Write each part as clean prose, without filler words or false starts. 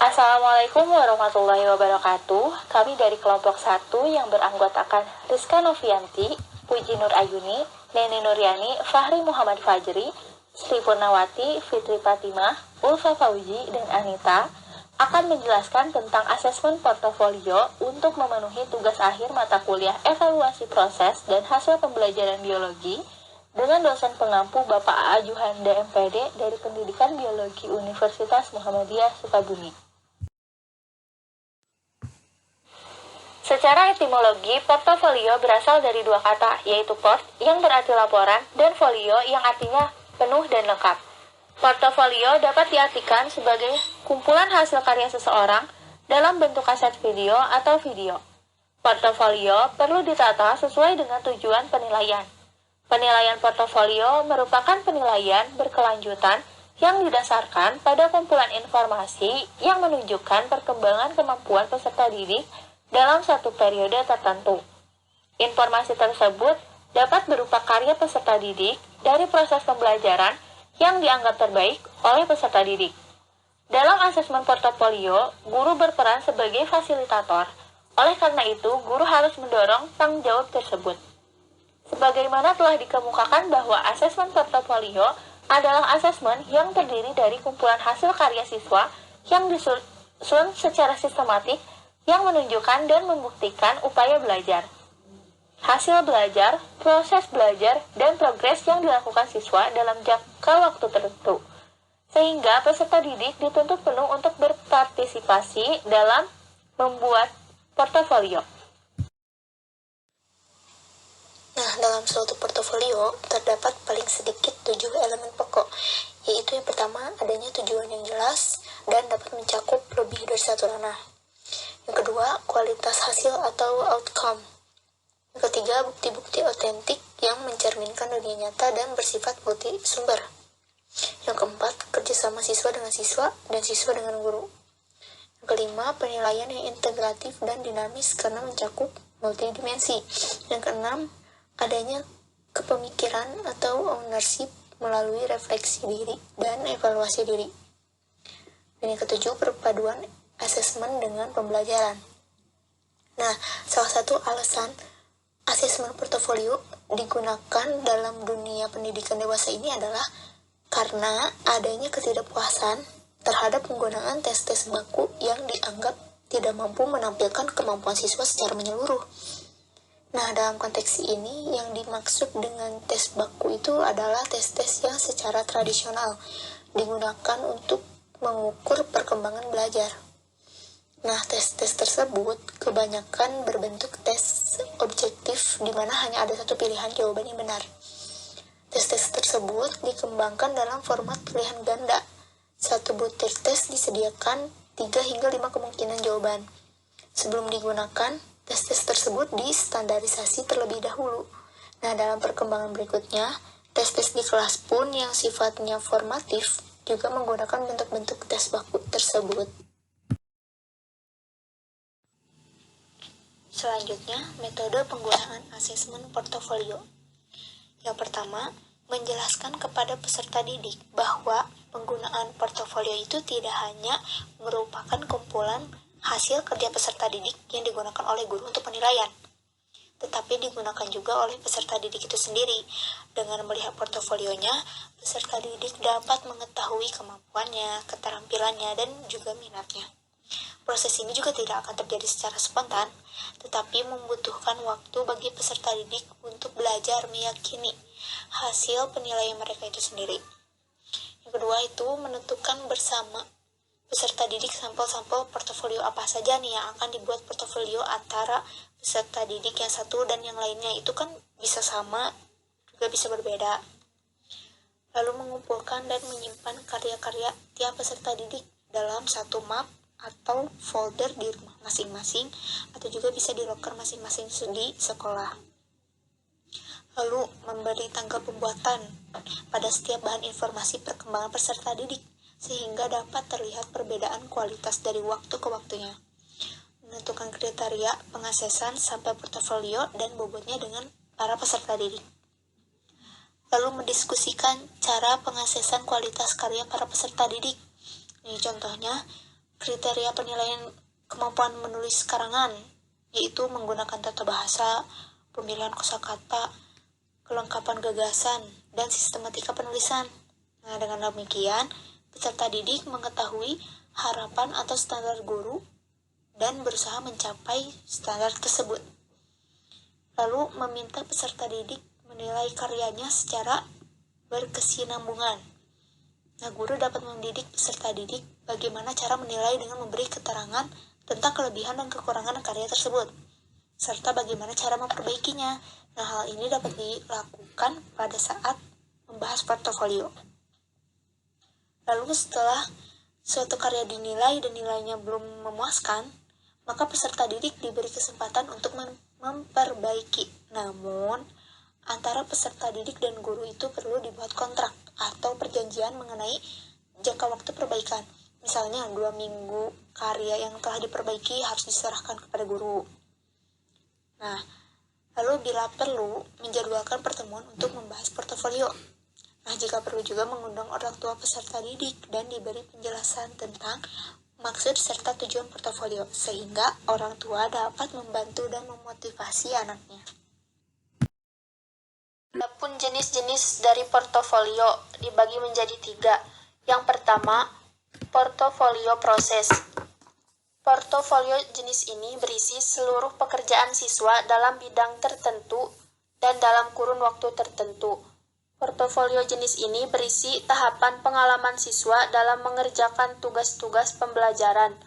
Assalamualaikum warahmatullahi wabarakatuh. Kami dari kelompok 1 yang beranggotakan Rizka Novianti, Puji Nur Ayuni, Neni Nuryani, Fahri Muhammad Fajri, Sri Purnawati, Fitri Fatimah, Ulfa Fauzi, dan Anita akan menjelaskan tentang asesmen portofolio untuk memenuhi tugas akhir mata kuliah evaluasi proses dan hasil pembelajaran biologi dengan dosen pengampu Bapak A. Juhanda MPD dari Pendidikan Biologi Universitas Muhammadiyah Sukabumi. Secara etimologi, portofolio berasal dari dua kata, yaitu port yang berarti laporan dan folio yang artinya penuh dan lengkap. Portofolio dapat diartikan sebagai kumpulan hasil karya seseorang dalam bentuk kaset video atau video. Portofolio perlu ditata sesuai dengan tujuan penilaian. Penilaian portofolio merupakan penilaian berkelanjutan yang didasarkan pada kumpulan informasi yang menunjukkan perkembangan kemampuan peserta didik dalam satu periode tertentu. Informasi tersebut dapat berupa karya peserta didik dari proses pembelajaran yang dianggap terbaik oleh peserta didik. Dalam asesmen portofolio, guru berperan sebagai fasilitator. Oleh karena itu, guru harus mendorong tanggung jawab tersebut. Sebagaimana telah dikemukakan bahwa asesmen portofolio adalah asesmen yang terdiri dari kumpulan hasil karya siswa yang disusun secara sistematik yang menunjukkan dan membuktikan upaya belajar, hasil belajar, proses belajar, dan progres yang dilakukan siswa dalam jangka waktu tertentu. Sehingga peserta didik dituntut penuh untuk berpartisipasi dalam membuat portofolio. Nah, dalam suatu portofolio terdapat paling sedikit 7 elemen pokok, yaitu yang pertama adanya tujuan yang jelas dan dapat mencakup lebih dari satu ranah. Yang kedua, kualitas hasil atau outcome. Yang ketiga, bukti-bukti otentik yang mencerminkan dunia nyata dan bersifat multi sumber. Yang keempat, kerjasama siswa dengan siswa dan siswa dengan guru. Yang kelima, penilaian yang integratif dan dinamis karena mencakup multidimensi. Yang keenam, adanya kepemikiran atau ownership melalui refleksi diri dan evaluasi diri. Dan yang ketujuh, perpaduan asesmen dengan pembelajaran. Nah, salah satu alasan asesmen portofolio digunakan dalam dunia pendidikan dewasa ini adalah karena adanya ketidakpuasan terhadap penggunaan tes-tes baku yang dianggap tidak mampu menampilkan kemampuan siswa secara menyeluruh. Nah, dalam konteks ini yang dimaksud dengan tes baku itu adalah tes-tes yang secara tradisional digunakan untuk mengukur perkembangan belajar. Nah, tes-tes tersebut kebanyakan berbentuk tes objektif di mana hanya ada satu pilihan jawaban yang benar. Tes-tes tersebut dikembangkan dalam format pilihan ganda. Satu butir tes disediakan 3 hingga 5 kemungkinan jawaban. Sebelum digunakan, tes-tes tersebut distandarisasi terlebih dahulu. Nah, dalam perkembangan berikutnya, tes-tes di kelas pun yang sifatnya formatif juga menggunakan bentuk-bentuk tes baku tersebut. Selanjutnya, metode penggunaan asesmen portofolio. Yang pertama, menjelaskan kepada peserta didik bahwa penggunaan portofolio itu tidak hanya merupakan kumpulan hasil kerja peserta didik yang digunakan oleh guru untuk penilaian, tetapi digunakan juga oleh peserta didik itu sendiri. Dengan melihat portofolionya, peserta didik dapat mengetahui kemampuannya, keterampilannya, dan juga minatnya. Proses ini juga tidak akan terjadi secara spontan, tetapi membutuhkan waktu bagi peserta didik untuk belajar meyakini hasil penilaian mereka itu sendiri. Yang kedua itu menentukan bersama peserta didik sampel-sampel portofolio apa saja nih yang akan dibuat portofolio antara peserta didik yang satu dan yang lainnya. Itu kan bisa sama, juga bisa berbeda. Lalu mengumpulkan dan menyimpan karya-karya tiap peserta didik dalam satu map atau folder di rumah masing-masing, atau juga bisa di loker masing-masing di sekolah. Lalu memberi tanggal pembuatan pada setiap bahan informasi perkembangan peserta didik, sehingga dapat terlihat perbedaan kualitas dari waktu ke waktunya. Menentukan kriteria pengasesan sampel portofolio dan bobotnya dengan para peserta didik. Lalu mendiskusikan cara pengasesan kualitas karya para peserta didik. Ini contohnya, kriteria penilaian kemampuan menulis karangan, yaitu menggunakan tata bahasa, pemilihan kosakata, kelengkapan gagasan, dan sistematika penulisan. Nah, dengan demikian, peserta didik mengetahui harapan atau standar guru dan berusaha mencapai standar tersebut. Lalu, meminta peserta didik menilai karyanya secara berkesinambungan. Nah, guru dapat mendidik peserta didik bagaimana cara menilai dengan memberi keterangan tentang kelebihan dan kekurangan karya tersebut, serta bagaimana cara memperbaikinya. Nah, hal ini dapat dilakukan pada saat membahas portofolio. Lalu setelah suatu karya dinilai dan nilainya belum memuaskan, maka peserta didik diberi kesempatan untuk memperbaiki. Namun, antara peserta didik dan guru itu perlu dibuat kontrak atau perjanjian mengenai jangka waktu perbaikan. Misalnya, 2 minggu karya yang telah diperbaiki harus diserahkan kepada guru. Nah, lalu bila perlu, menjadwalkan pertemuan untuk membahas portofolio. Nah, jika perlu juga mengundang orang tua peserta didik dan diberi penjelasan tentang maksud serta tujuan portofolio, sehingga orang tua dapat membantu dan memotivasi anaknya. Adapun jenis-jenis dari portofolio dibagi menjadi 3. Yang pertama, portofolio proses. Portofolio jenis ini berisi seluruh pekerjaan siswa dalam bidang tertentu dan dalam kurun waktu tertentu. Portofolio jenis ini berisi tahapan pengalaman siswa dalam mengerjakan tugas-tugas pembelajaran.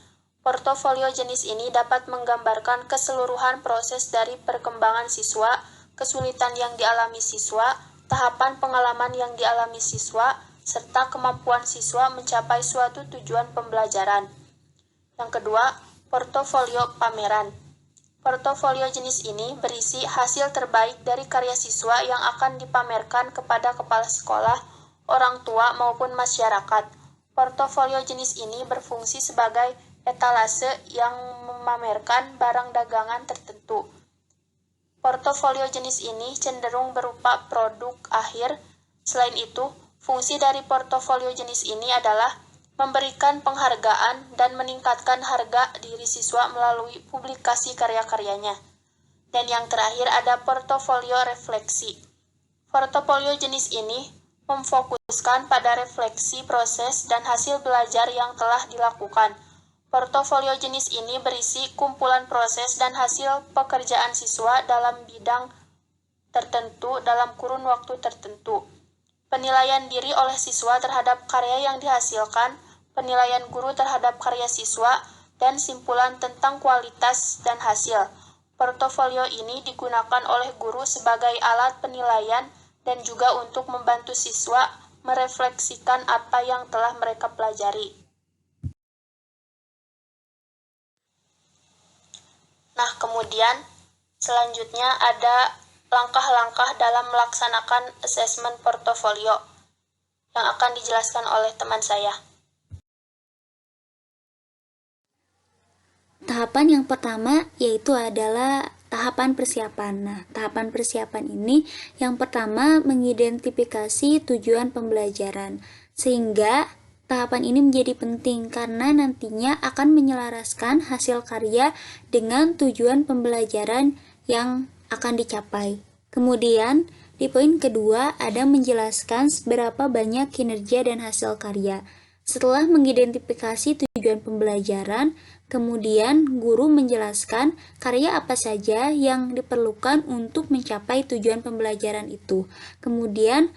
Portofolio jenis ini dapat menggambarkan keseluruhan proses dari perkembangan siswa, kesulitan yang dialami siswa, tahapan pengalaman yang dialami siswa, serta kemampuan siswa mencapai suatu tujuan pembelajaran. Yang kedua, portofolio pameran. Portofolio jenis ini berisi hasil terbaik dari karya siswa yang akan dipamerkan kepada kepala sekolah, orang tua, maupun masyarakat. Portofolio jenis ini berfungsi sebagai etalase yang memamerkan barang dagangan tertentu. Portofolio jenis ini cenderung berupa produk akhir. Selain itu, fungsi dari portofolio jenis ini adalah memberikan penghargaan dan meningkatkan harga diri siswa melalui publikasi karya-karyanya. Dan yang terakhir ada portofolio refleksi. Portofolio jenis ini memfokuskan pada refleksi proses dan hasil belajar yang telah dilakukan. Portofolio jenis ini berisi kumpulan proses dan hasil pekerjaan siswa dalam bidang tertentu dalam kurun waktu tertentu. Penilaian diri oleh siswa terhadap karya yang dihasilkan, penilaian guru terhadap karya siswa, dan simpulan tentang kualitas dan hasil. Portofolio ini digunakan oleh guru sebagai alat penilaian dan juga untuk membantu siswa merefleksikan apa yang telah mereka pelajari. Nah, kemudian selanjutnya ada langkah-langkah dalam melaksanakan asesmen portofolio yang akan dijelaskan oleh teman saya. Tahapan yang pertama yaitu adalah tahapan persiapan. Nah, tahapan persiapan ini yang pertama mengidentifikasi tujuan pembelajaran, sehingga tahapan ini menjadi penting karena nantinya akan menyelaraskan hasil karya dengan tujuan pembelajaran yang akan dicapai. Kemudian, di poin kedua ada menjelaskan seberapa banyak kinerja dan hasil karya. Setelah mengidentifikasi tujuan pembelajaran, kemudian guru menjelaskan karya apa saja yang diperlukan untuk mencapai tujuan pembelajaran itu. Kemudian,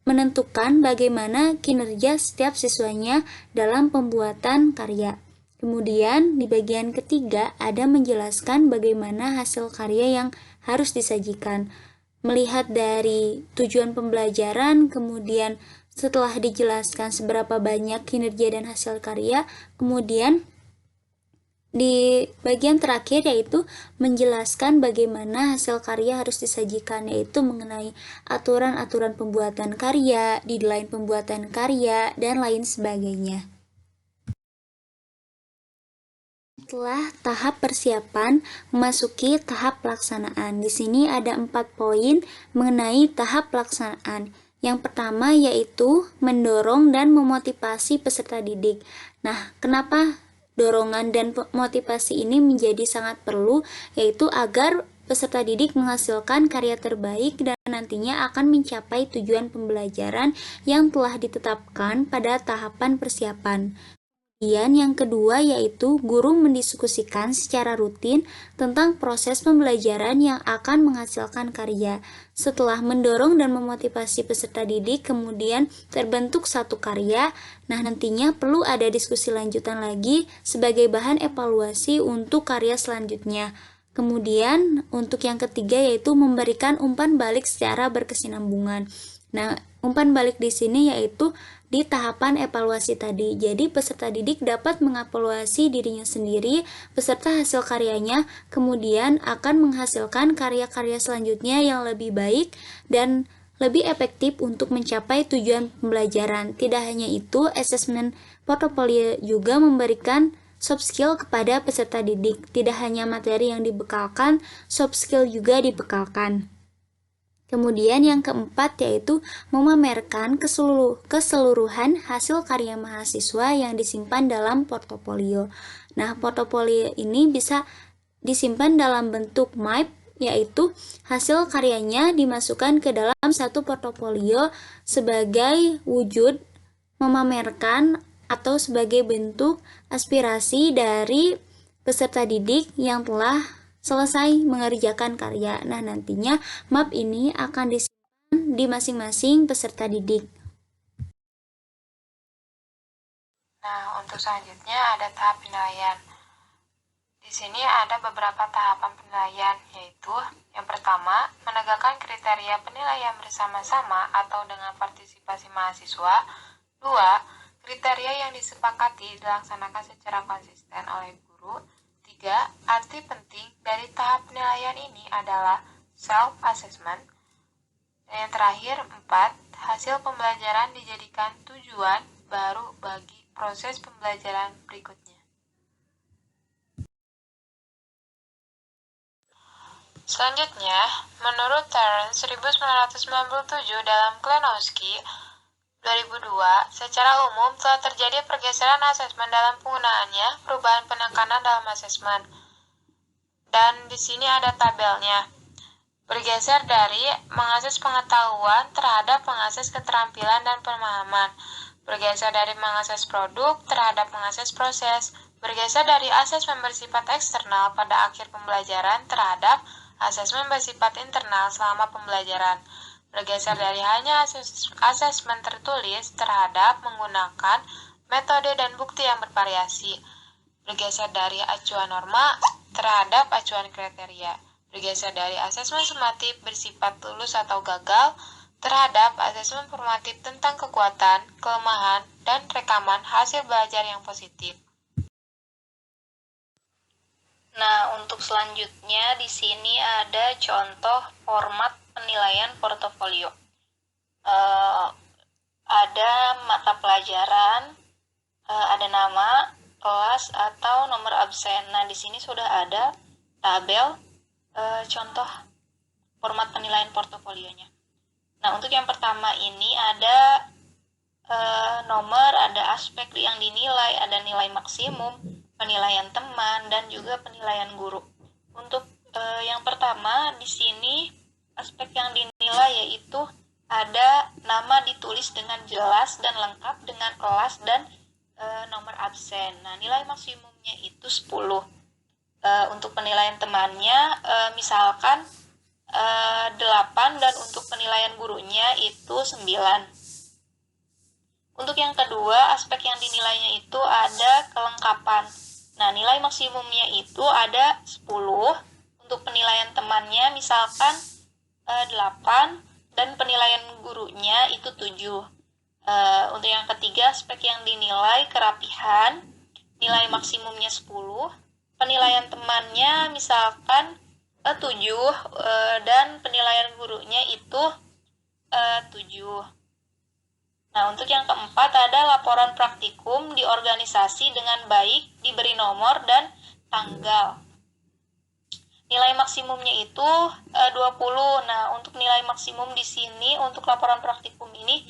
menentukan bagaimana kinerja setiap siswanya dalam pembuatan karya. Kemudian, di bagian ketiga ada menjelaskan bagaimana hasil karya yang harus disajikan. Melihat dari tujuan pembelajaran, kemudian setelah dijelaskan seberapa banyak kinerja dan hasil karya, kemudian di bagian terakhir yaitu menjelaskan bagaimana hasil karya harus disajikan, yaitu mengenai aturan-aturan pembuatan karya, deadline pembuatan karya, dan lain sebagainya. Setelah tahap persiapan, memasuki tahap pelaksanaan. Di sini ada 4 poin mengenai tahap pelaksanaan. Yang pertama yaitu mendorong dan memotivasi peserta didik. Nah, kenapa dorongan dan motivasi ini menjadi sangat perlu, yaitu agar peserta didik menghasilkan karya terbaik dan nantinya akan mencapai tujuan pembelajaran yang telah ditetapkan pada tahapan persiapan. Kemudian yang kedua yaitu guru mendiskusikan secara rutin tentang proses pembelajaran yang akan menghasilkan karya. Setelah mendorong dan memotivasi peserta didik, kemudian terbentuk satu karya. Nah, nantinya perlu ada diskusi lanjutan lagi sebagai bahan evaluasi untuk karya selanjutnya. Kemudian untuk yang ketiga yaitu memberikan umpan balik secara berkesinambungan. Nah, umpan balik di sini yaitu di tahapan evaluasi tadi. Jadi peserta didik dapat mengevaluasi dirinya sendiri beserta hasil karyanya, kemudian akan menghasilkan karya-karya selanjutnya yang lebih baik dan lebih efektif untuk mencapai tujuan pembelajaran. Tidak hanya itu, asesmen portofolio juga memberikan soft skill kepada peserta didik. Tidak hanya materi yang dibekalkan, soft skill juga dibekalkan. Kemudian yang keempat yaitu memamerkan keseluruhan hasil karya mahasiswa yang disimpan dalam portofolio. Nah, portofolio ini bisa disimpan dalam bentuk map, yaitu hasil karyanya dimasukkan ke dalam satu portofolio sebagai wujud memamerkan atau sebagai bentuk aspirasi dari peserta didik yang telah selesai mengerjakan karya. Nah, nantinya map ini akan disimpan di masing-masing peserta didik. Nah, untuk selanjutnya ada tahap penilaian. Di sini ada beberapa tahapan penilaian, yaitu yang pertama, menegakkan kriteria penilaian bersama-sama atau dengan partisipasi mahasiswa. 2. Kriteria yang disepakati dilaksanakan secara konsisten oleh guru. 3. Arti penting dari tahap penilaian ini adalah self-assessment. Dan yang terakhir, 4. Hasil pembelajaran dijadikan tujuan baru bagi proses pembelajaran berikutnya. Selanjutnya, menurut Terence 1997 dalam Kleinowski 2002, secara umum telah terjadi pergeseran asesmen dalam penggunaannya, perubahan penekanan dalam asesmen. Dan di sini ada tabelnya. Bergeser dari mengakses pengetahuan terhadap mengakses keterampilan dan pemahaman. Bergeser dari mengakses produk terhadap mengakses proses. Bergeser dari asesmen bersifat eksternal pada akhir pembelajaran terhadap asesmen bersifat internal selama pembelajaran. Bergeser dari hanya asesmen tertulis terhadap menggunakan metode dan bukti yang bervariasi. Bergeser dari acuan norma terhadap acuan kriteria. Bergeser dari asesmen sumatif bersifat lulus atau gagal terhadap asesmen formatif tentang kekuatan, kelemahan, dan rekaman hasil belajar yang positif. Nah, untuk selanjutnya di sini ada contoh format penilaian portofolio. Ada mata pelajaran, ada nama, kelas, atau nomor absen. Nah, di sini sudah ada tabel contoh format penilaian portofolionya. Nah, untuk yang pertama ini ada nomor, ada aspek yang dinilai, ada nilai maksimum, penilaian teman, dan juga penilaian guru. Untuk yang pertama di sini aspek yang dinilai yaitu ada nama ditulis dengan jelas dan lengkap dengan kelas dan nomor absen. Nah, nilai maksimumnya itu 10. Untuk penilaian temannya misalkan 8 dan untuk penilaian gurunya itu 9. Untuk yang kedua, aspek yang dinilainya itu ada kelengkapan. Nah, nilai maksimumnya itu ada 10. Untuk penilaian temannya misalkan 8 dan penilaian gurunya itu 7. Untuk yang ketiga, aspek yang dinilai kerapihan, nilai maksimumnya 10. Penilaian temannya misalkan 7 dan penilaian gurunya itu 7. Nah, untuk yang keempat ada laporan praktikum di organisasi dengan baik, diberi nomor dan tanggal. Nilai maksimumnya itu 20. Nah, untuk nilai maksimum di sini untuk laporan praktikum ini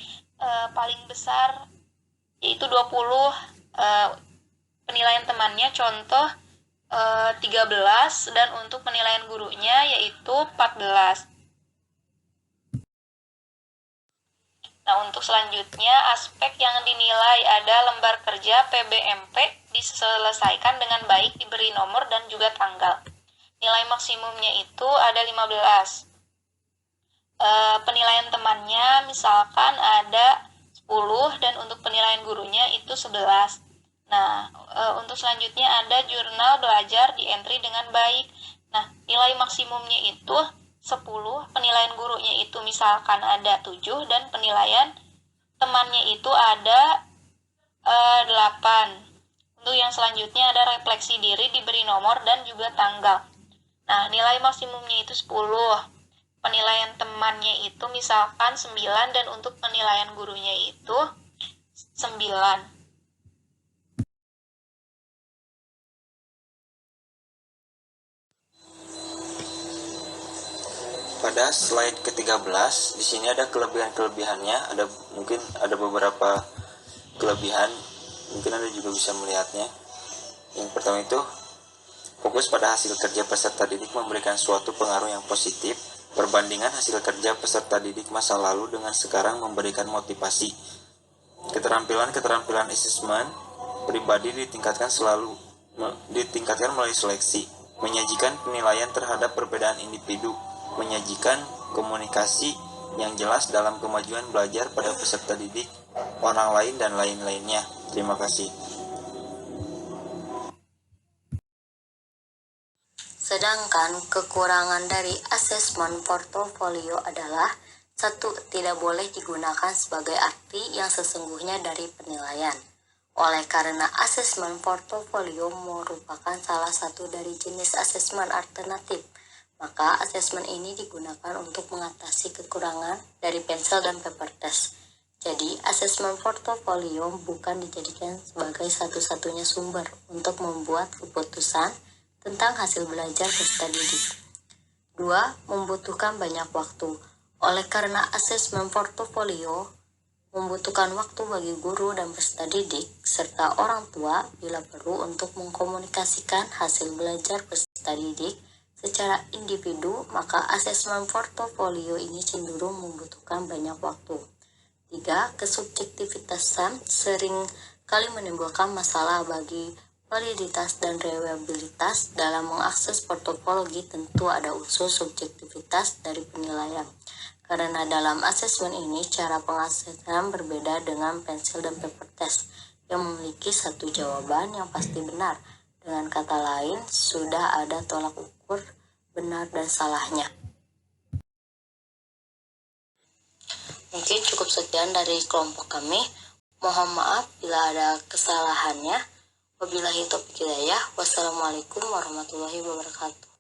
paling besar yaitu 20 penilaian temannya contoh 13 dan untuk penilaian gurunya yaitu 14. Nah, untuk selanjutnya, aspek yang dinilai ada lembar kerja PBMP diselesaikan dengan baik, diberi nomor dan juga tanggal. Nilai maksimumnya itu ada 15. Penilaian temannya misalkan ada 10 dan untuk penilaian gurunya itu 11. Nah, untuk selanjutnya ada jurnal belajar di entry dengan baik. Nah, nilai maksimumnya itu 10, penilaian gurunya itu misalkan ada 7 dan penilaian temannya itu ada 8. Untuk yang selanjutnya ada refleksi diri, diberi nomor dan juga tanggal. Nah, nilai maksimumnya itu 10. Penilaian temannya itu misalkan 9 dan untuk penilaian gurunya itu 9. Pada slide ke-13 di sini ada kelebihan-kelebihannya, mungkin ada beberapa kelebihan, mungkin Anda juga bisa melihatnya. Yang pertama itu, fokus pada hasil kerja peserta didik memberikan suatu pengaruh yang positif. Perbandingan hasil kerja peserta didik masa lalu dengan sekarang memberikan motivasi. Keterampilan asesmen pribadi ditingkatkan melalui seleksi, menyajikan penilaian terhadap perbedaan individu, menyajikan komunikasi yang jelas dalam kemajuan belajar pada peserta didik, orang lain, dan lain-lainnya. Terima kasih. Sedangkan kekurangan dari asesmen portofolio adalah 1. Tidak boleh digunakan sebagai arti yang sesungguhnya dari penilaian. Oleh karena asesmen portofolio merupakan salah satu dari jenis asesmen alternatif, maka asesmen ini digunakan untuk mengatasi kekurangan dari pensel dan paper test. Jadi, asesmen portofolio bukan dijadikan sebagai satu-satunya sumber untuk membuat keputusan tentang hasil belajar peserta didik. 2. Membutuhkan banyak waktu. Oleh karena asesmen portofolio membutuhkan waktu bagi guru dan peserta didik, serta orang tua bila perlu untuk mengkomunikasikan hasil belajar peserta didik secara individu, maka asesmen portofolio ini cenderung membutuhkan banyak waktu. 3. Kesubjektivitasan sering kali menimbulkan masalah bagi validitas dan reliabilitas. Dalam mengakses portofologi tentu ada unsur subjektivitas dari penilaian. Karena dalam asesmen ini cara pengaksesan berbeda dengan pensil dan paper test yang memiliki satu jawaban yang pasti benar. Dengan kata lain, sudah ada tolak ukur benar dan salahnya. Mungkin cukup sekian dari kelompok kami. Mohon maaf bila ada kesalahannya. Wabillahi taufiq hidayah. Wassalamualaikum warahmatullahi wabarakatuh.